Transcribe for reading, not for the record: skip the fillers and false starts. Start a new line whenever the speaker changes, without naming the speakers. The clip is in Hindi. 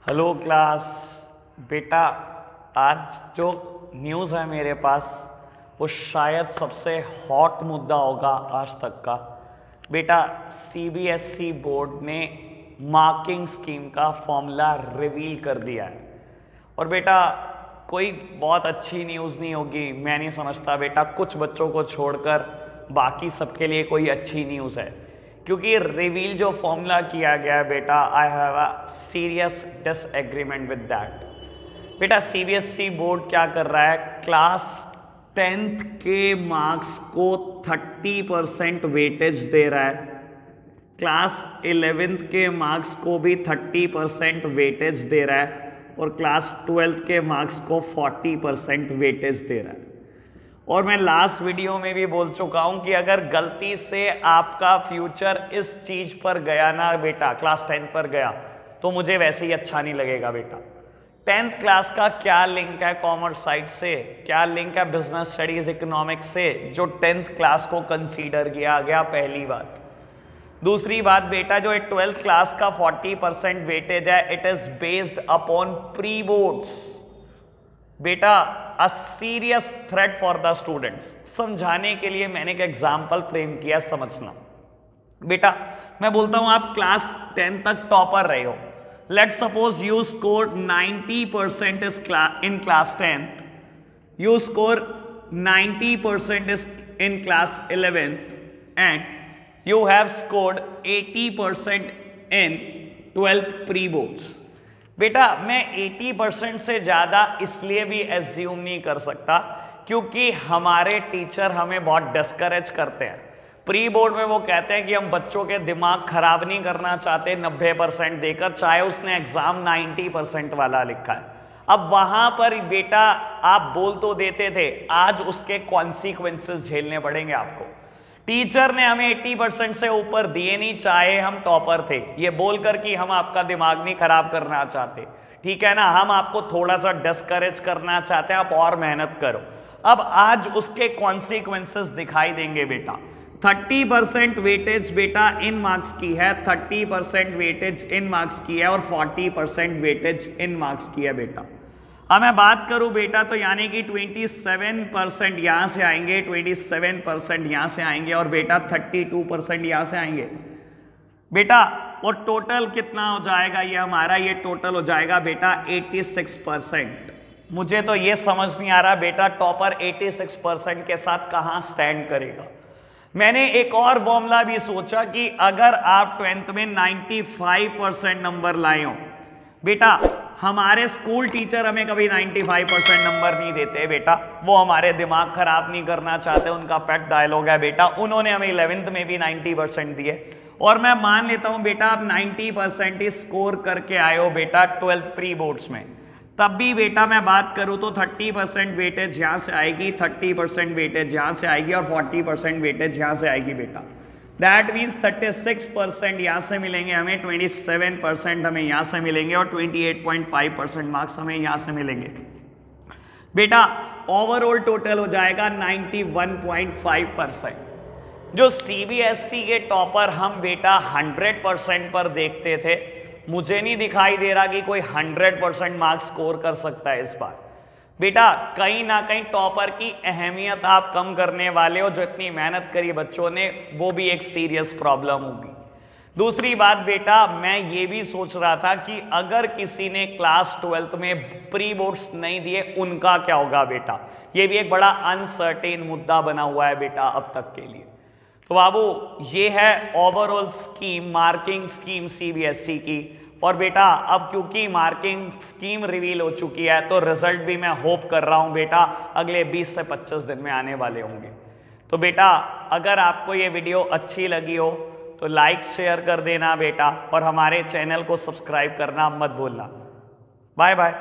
Hello class. बेटा आज जो न्यूज़ है मेरे पास वो शायद सबसे हॉट मुद्दा होगा आज तक का। बेटा सीबीएसई बोर्ड ने मार्किंग स्कीम का फॉर्मूला रिवील कर दिया है। और बेटा कोई बहुत अच्छी न्यूज़ नहीं होगी, मैं नहीं समझता बेटा, कुछ बच्चों को छोड़कर बाकी सबके लिए कोई अच्छी न्यूज़ है, क्योंकि रिवील जो फॉर्मूला किया गया है बेटा, I have a serious disagreement with that. बेटा सीबीएसई बोर्ड क्या कर रहा है, क्लास 10th के मार्क्स को 30% वेटेज दे रहा है, क्लास 11th के मार्क्स को भी 30% वेटेज दे रहा है और क्लास 12th के मार्क्स को 40% वेटेज दे रहा है। और मैं लास्ट वीडियो में भी बोल चुका हूं कि अगर गलती से आपका फ्यूचर इस चीज पर गया ना बेटा, क्लास 10 पर गया, तो मुझे वैसे ही अच्छा नहीं लगेगा बेटा। 10th क्लास का क्या लिंक है कॉमर्स साइड से, क्या लिंक है बिजनेस स्टडीज इकोनॉमिक्स से, जो 10th क्लास को कंसीडर किया गया, पहली बात। दूसरी बात बेटा, जो 12th क्लास का 40% वेटेज है, it is based upon pre boards. बेटा a serious threat for the students. समझाने के लिए मैंने एक एग्जाम्पल फ्रेम किया, समझना बेटा। मैं बोलता हूं आप क्लास 10 तक टॉपर रहे हो, let suppose you score 90% in class 10th, you score 90% in class 11th and you have scored 80% in 12th pre-boards। बेटा मैं 80% से ज़्यादा इसलिए भी एज्यूम नहीं कर सकता क्योंकि हमारे टीचर हमें बहुत डिस्करेज करते हैं। प्री बोर्ड में वो कहते हैं कि हम बच्चों के दिमाग खराब नहीं करना चाहते 90% देकर, चाहे उसने एग्जाम 90% वाला लिखा है। अब वहां पर बेटा आप बोल तो देते थे, आज उसके कॉन्सिक्वेंसेस झेलने पड़ेंगे आपको। टीचर ने हमें 80% से ऊपर दिए नहीं, चाहे हम टॉपर थे, ये बोलकर कि हम आपका दिमाग नहीं खराब करना चाहते, ठीक है ना, हम आपको थोड़ा सा डिस्करेज करना चाहते हैं, आप और मेहनत करो। अब आज उसके कॉन्सिक्वेंसेस दिखाई देंगे बेटा। 30% वेटेज बेटा इन मार्क्स की है, 30% वेटेज इन मार्क्स की है और 40% वेटेज इन मार्क्स की है बेटा। अब मैं बात करूं बेटा तो यानी कि 27% यहां से आएंगे, 27% यहां से आएंगे और बेटा 32% यहां से आएंगे बेटा। और टोटल कितना हो जाएगा ये हमारा, ये टोटल हो जाएगा बेटा 86%। मुझे तो ये समझ नहीं आ रहा बेटा, टॉपर 86% के साथ कहां स्टैंड करेगा। मैंने एक और फॉर्मूला भी सोचा कि अगर आप 10th में 95% नंबर लाए हो बेटा, हमारे स्कूल टीचर हमें कभी 95% नंबर नहीं देते बेटा, वो हमारे दिमाग खराब नहीं करना चाहते, उनका पेट डायलॉग है बेटा। उन्होंने हमें 11th में भी 90% दिए और मैं मान लेता हूं बेटा आप 90% ही स्कोर करके आए हो बेटा 12th प्री बोर्ड्स में, तब भी बेटा मैं बात करूं तो 30% वेटेज यहां से आएगी, 30% वेटेज यहां से आएगी और 40% वेटेज यहां से आएगी बेटा। दैट मीन्स 36% यहाँ से मिलेंगे हमें, 27% हमें यहाँ से मिलेंगे और 28.5% मार्क्स हमें यहाँ से मिलेंगे बेटा। ओवरऑल टोटल हो जाएगा 91.5%। जो सीबीएसई के टॉपर हम बेटा 100% पर देखते थे, मुझे नहीं दिखाई दे रहा कि कोई 100% मार्क्स स्कोर कर सकता है इस बार बेटा। कहीं ना कहीं टॉपर की अहमियत आप कम करने वाले हो, जो इतनी मेहनत करी बच्चों ने, वो भी एक सीरियस प्रॉब्लम होगी। दूसरी बात बेटा, मैं ये भी सोच रहा था कि अगर किसी ने क्लास 12th में प्री बोर्ड्स नहीं दिए, उनका क्या होगा बेटा। ये भी एक बड़ा अनसर्टेन मुद्दा बना हुआ है बेटा अब तक के लिए। तो बाबू ये है overall scheme, marking scheme CBSE की। और बेटा अब क्योंकि मार्किंग स्कीम रिवील हो चुकी है तो रिजल्ट भी मैं होप कर रहा हूं बेटा अगले 20 से 25 दिन में आने वाले होंगे। तो बेटा अगर आपको ये वीडियो अच्छी लगी हो तो लाइक शेयर कर देना बेटा, और हमारे चैनल को सब्सक्राइब करना मत भूलना। Bye bye.